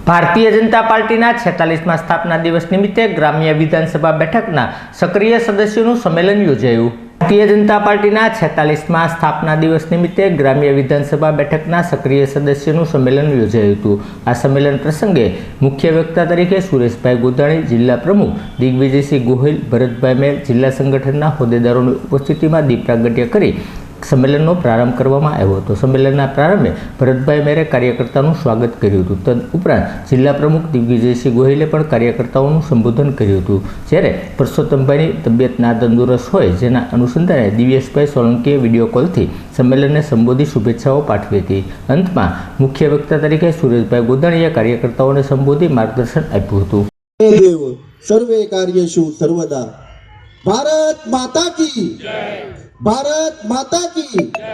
ભારતીય જનતા પાર્ટીના 46મા સ્થાપના દિવસ નિમિત્તે ગ્રામ્ય વિધાનસભા બેઠકના સક્રિય સદસ્યોનું સંમેલન યોજાયું। ભારતીય જનતા પાર્ટીના 46મા સ્થાપના દિવસ નિમિત્તે ગ્રામ્ય વિધાનસભા બેઠકના સક્રિય સદસ્યોનું સંમેલન યોજાયું હતું। આ સંમેલન પ્રસંગે મુખ્ય વક્તા તરીકે સુરેશભાઈ ગોધાણી, જિલ્લા પ્રમુખ દિગ્વિજયસિંહ ગોહિલ, ભરતભાઈ મેર, જિલ્લા સંગઠનના હોદ્દેદારોની ઉપસ્થિતિમાં દીપ પ્રાગટ્ય કરી સંમેલનનો પ્રારંભ કરવામાં આવ્યો હતો। સંમેલનના પ્રારંભે ભરતભાઈ મેરે કાર્યકર્તાઓનું સ્વાગત કર્યું હતું। તદુપરાંત જિલ્લા પ્રમુખ દિગ્વિજયસિંહ ગોહિલે પણ કાર્યકર્તાઓનું સંબોધન કર્યું હતું। જ્યારે પરસોત્તમભાઈની તબિયત નાતંદુરસ્ત હોય જેના અનુસંધાને દિવ્યેશભાઈ સોલંકીએ વિડીયો કોલથી સંમેલનને સંબોધી શુભેચ્છાઓ પાઠવી હતી। અંતમાં મુખ્ય વક્તા તરીકે સુરેશભાઈ ગોધાણીએ કાર્યકર્તાઓને સંબોધી માર્ગદર્શન આપ્યું હતું। સર્વે કાર્યેષુ સર્વદા ભારત માતા કી જય, ભારત માતા કી જય।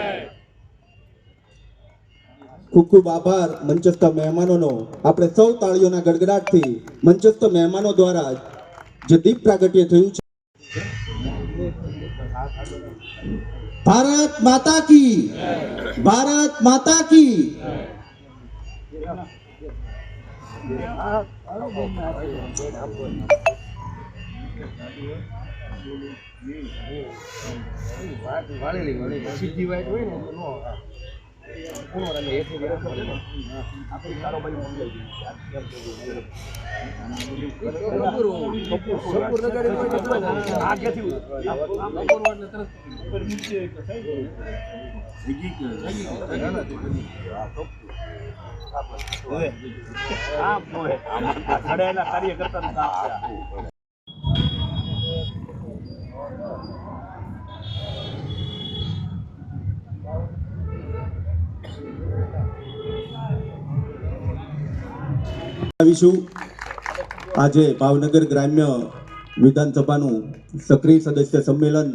ખૂબ ખૂબ આભાર મંચસ્થ મહેમાનોનો। આપણે સૌ તાળીઓના ગડગડાટથી મંચસ્થ મહેમાનો દ્વારા જે દીપ પ્રાગટ્ય થયું છે। ભારત માતા કી જય, ભારત માતા કી આજે ભાવનગર ગ્રામ્ય વિધાનસભાનું સક્રિય સદસ્ય સંમેલન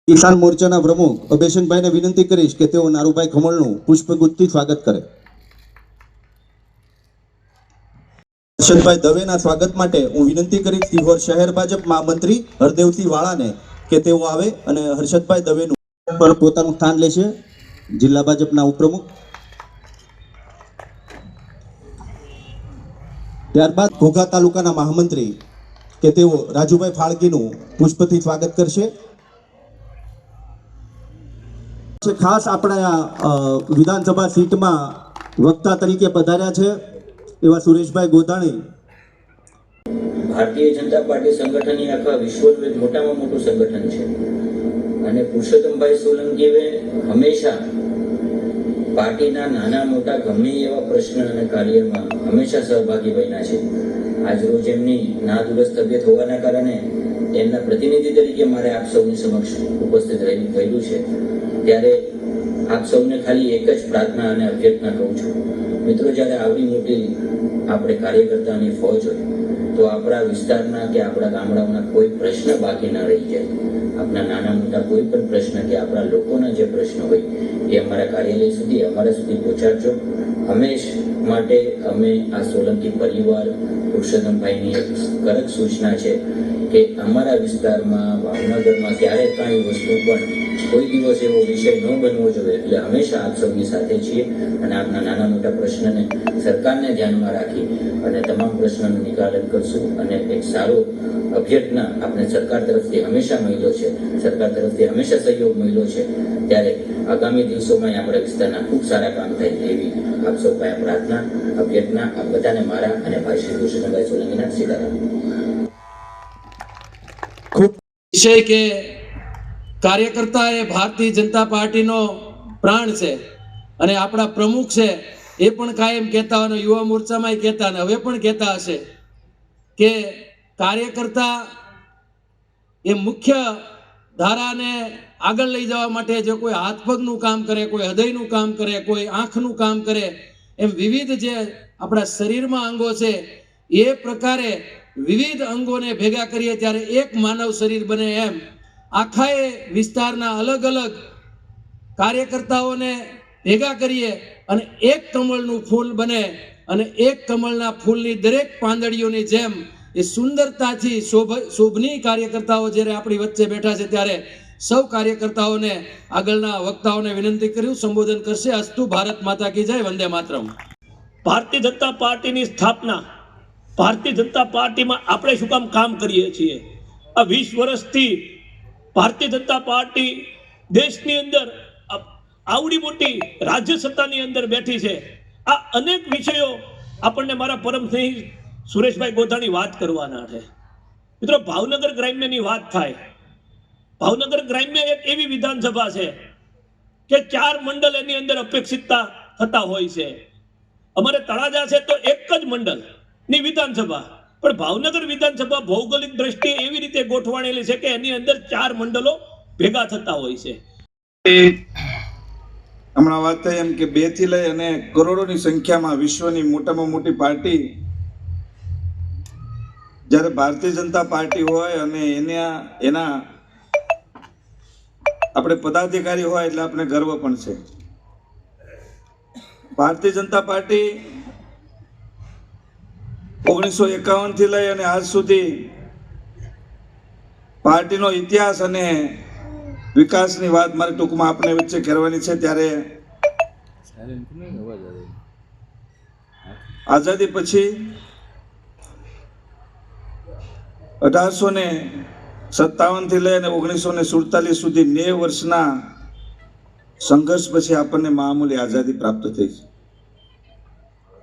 કિસાન મોરચાના પ્રમુખ અભેશનભાઈને વિનંતી કરીશ કે તેઓ નારુભાઈ ખમણનું પુષ્પગુચ્છથી સ્વાગત કરે। હર્ષદભાઈ દવેના સ્વાગત માટે હું વિનંતી કરીશ સિહોર શહેર ભાજપ મહામંત્રી હરદેવસિંહ વાળાને કે તેઓ આવે અને હર્ષદભાઈ દવેનું પર પોતાનું સ્થાન લેશે। જિલ્લા ભાજપના ઉપપ્રમુખ, ત્યારબાદ ઘોઘા તાલુકાના મહામંત્રી કે તેઓ રાજુભાઈ ફાળકીનું પુષ્પથી સ્વાગત કરશે। ખાસ આપણા વિધાનસભા સીટમાં વક્તા તરીકે પધાર્યા છે એવા સુરેશભાઈ ગોધાણી। ભારતીય જનતા પાર્ટી સંગઠન એ આખા વિશ્વનું એક મોટામાં મોટું સંગઠન છે અને પુરુષોત્તમભાઈ સોલંકીએ હંમેશા પાર્ટીના નાના મોટા ગમે એવા પ્રશ્ન અને કાર્યમાં હંમેશા સહભાગી બન્યા છે। આજરોજ એમની નાદુરસ્ત તબિયત હોવાના કારણે એમના પ્રતિનિધિ તરીકે મારે આપ સૌની સમક્ષ ઉપસ્થિત થયેલું છે। ત્યારે આપ સૌને ખાલી એક જ પ્રાર્થના અને અભ્યર્થના કહું છું, મિત્રો, જ્યારે આવડી મોટી આપણે કાર્યકર્તાની ફોજ હોય તો આપણા વિસ્તારના કે આપણા ગામડાઓના કોઈ પ્રશ્ન બાકી ના રહી જાય। આપણા નાના મોટા કોઈ પણ પ્રશ્ન કે આપણા લોકોના જે પ્રશ્નો હોય એ અમારા કાર્યાલય સુધી અમારા સુધી પહોંચાડજો। હંમેશ માટે અમે આ સોલંકી પરિવાર પુરુષોત્તમભાઈની એક કડક સૂચના છે કે અમારા વિસ્તારમાં ભાવનગરમાં ક્યારેય કાંઈ વસ્તુ પણ કોઈ દિવસ એવો વિષય ન બનવો જોઈએ। એટલે હંમેશા આપ સૌની સાથે છીએ અને આપના નાના મોટા પ્રશ્નને સરકારને ધ્યાનમાં રાખી અને તમામ પ્રશ્નોનું નિકાલન કરશું અને એક સારો અભ્યર્થના આપણે સરકાર તરફથી હંમેશા મળ્યો છે, સરકાર તરફથી હંમેશા સહયોગ મળ્યો છે। ત્યારે આગામી દિવસોમાં આપણા વિસ્તારના ખૂબ સારા કામ થાય એવી આપ સૌ પાસે પ્રાર્થના, અભ્યર્થના આપ બધાને મારા અને ભાઈ શ્રી કૃષ્ણભાઈ સોલંકીના સીતારામ। ખૂબ વિષય કે કાર્યકર્તા એ ભારતીય જનતા પાર્ટીનો પ્રાણ છે અને આપણા પ્રમુખ છે એ પણ કાયમ કહેતા હોય, યુવા મોરચામાં કહેતા અને હવે પણ કહેતા હશે કે કાર્યકર્તા એ મુખ્ય ધારાને આગળ લઈ જવા માટે જે કોઈ હાથ પગનું કામ કરે, કોઈ હૃદયનું કામ કરે, કોઈ આંખનું કામ કરે, એમ વિવિધ જે આપણા શરીરમાં અંગો છે એ પ્રકારે વિવિધ અંગોને ભેગા કરીએ ત્યારે એક માનવ શરીર બને। એમ આખા એ વિસ્તારના અલગ અલગ કાર્યકર્તાઓને ભેગા કરીએ અને એક કમળનું ફૂલ બને અને એક કમળના ફૂલની દરેક પાંદડીઓની જેમ એ સુંદરતાથી શોભની કાર્યકર્તાઓ જ્યારે આપણી વચ્ચે બેઠા છે ત્યારે સૌ કાર્યકર્તાઓને આગળના વક્તાઓને વિનંતી કર્યું સંબોધન કરશે। અસ્તુ ભારત માતા કી જય, વંદે માતરમ। ભારતીય જનતા પાર્ટીની સ્થાપના, ભારતીય જનતા પાર્ટીમાં આપણે શું કામ કરીએ છીએ? આ 20 વર્ષથી ભારતીય જનતા પાર્ટી દેશની અંદર આવડી મોટી રાજ્ય સત્તાની અંદર બેઠી છે. આ અનેક વિષયો આપણને મારા પરમ સ્નેહી સુરેશભાઈ ગોધાણી વાત કરવાના છે. મિત્રો, ભાવનગર ગ્રામ્યની વાત થાય. ભાવનગર ગ્રામ્ય એક એવી વિધાનસભા છે કે 4 મંડળ એની અંદર અપેક્ષિતતા થતા હોય છે. અમારે તળાજા છે તો એક જ મંડળની વિધાનસભા, પણ ભાવનગર વિધાનસભા ભૌગોલિક દ્રષ્ટિએ એવી રીતે ગોઠવાણેલી છે કે એની અંદર 4 મંડળો ભેગા થતા હોય છે. હમણાં વાત થઈ એમ કે 2 થી લઈ અને કરોડોની સંખ્યામાં વિશ્વની મોટામાં મોટી પાર્ટી જ્યારે ભારતીય જનતા પાર્ટી હોય અને એના આપણે પદાધિકારી હોય એટલે આપણે ગર્વ પણ છે. ભારતીય જનતા પાર્ટી 1951 થી લઈ અને આજ સુધી પાર્ટીનો ઇતિહાસ અને વિકાસની વાત મારે ટૂંકમાં આપણે વચ્ચે કરવાની છે. ત્યારે આઝાદી પછી 1857 થી લઈ અને 1947 સુધી 90 વર્ષના સંઘર્ષ પછી આપણને મામૂલી આઝાદી પ્રાપ્ત થઈ છે.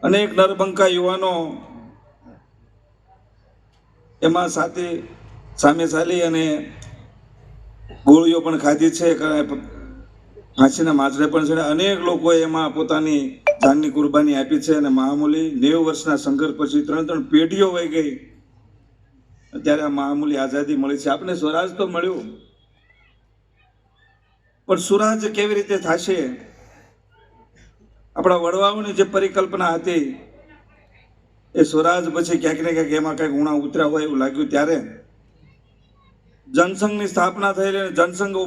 અનેક નરબંકા યુવાનો એમાં સામે ચાલી અને ગોળીઓ પણ ખાધી છે, ફાંસીના માચડે પણ છે. અનેક લોકોએ એમાં પોતાની જાનની કુરબાની આપી છે અને મામૂલી 90 વર્ષના સંઘર્ષ પછી 3 પેઢીઓ વહી ગઈ ત્યારે આ મામૂલી આઝાદી મળી છે. આપણે સ્વરાજ તો મળ્યું, પણ સુરાજ કેવી રીતે થશે? આપણા વડવાઓની જે પરિકલ્પના હતી એ સ્વરાજ પછી ક્યાંક ને ક્યાંક એમાં કંઈક ઉણા ઉતર્યા હોય એવું લાગ્યું. ત્યારે જનસંઘની સ્થાપના થઈ રહી. જનસંઘ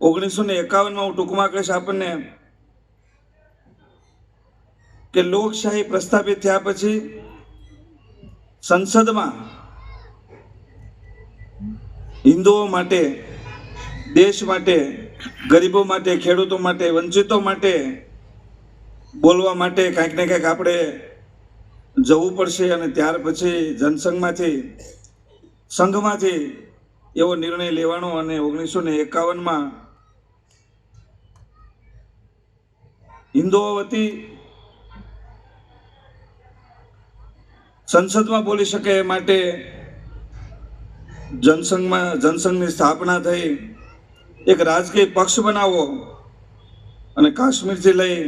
1951માં હું ટૂંકમાં કહીશ આપણને કે લોકશાહી પ્રસ્થાપિત થયા પછી સંસદમાં હિન્દુઓ માટે, દેશ માટે, ગરીબો માટે, ખેડૂતો માટે, વંચિતો માટે બોલવા માટે કાંઈક ને કાંઈક આપણે જવું પડશે. અને ત્યાર પછી જનસંઘમાંથી, સંઘમાંથી એવો નિર્ણય લેવાનો અને 1951માં હિન્દુઓ વતી સંસદમાં બોલી શકે એ માટે જનસંઘની સ્થાપના થઈ. એક રાજકીય પક્ષ બનાવવો અને કાશ્મીરથી લઈ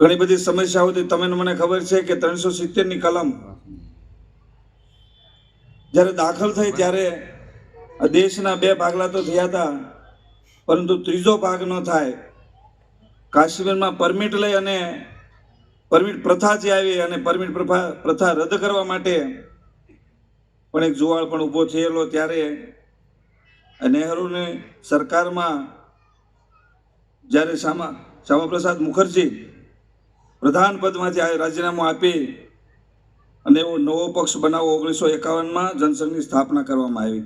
ઘણી બધી સમસ્યાઓથી મને ખબર છે કે 370ની કલમ જ્યારે દાખલ થઈ ત્યારે દેશના 2 ભાગલા તો થયા હતા, પરંતુ 3જો ભાગ ન થાય. કાશ્મીરમાં પરમિટ લઈ અને પરમિટ પ્રથા જે આવી અને પરમિટ પ્રથા રદ કરવા માટે પણ એક જુવાળ પણ ઊભો થયેલો. ત્યારે નહેરુની સરકારમાં જ્યારે શ્યામાપ્રસાદ મુખર્જી પ્રધાન પદમાંથી રાજીનામું આપી અને એવો નવો પક્ષ બનાવો 1951માં જનસંઘની સ્થાપના કરવામાં આવી.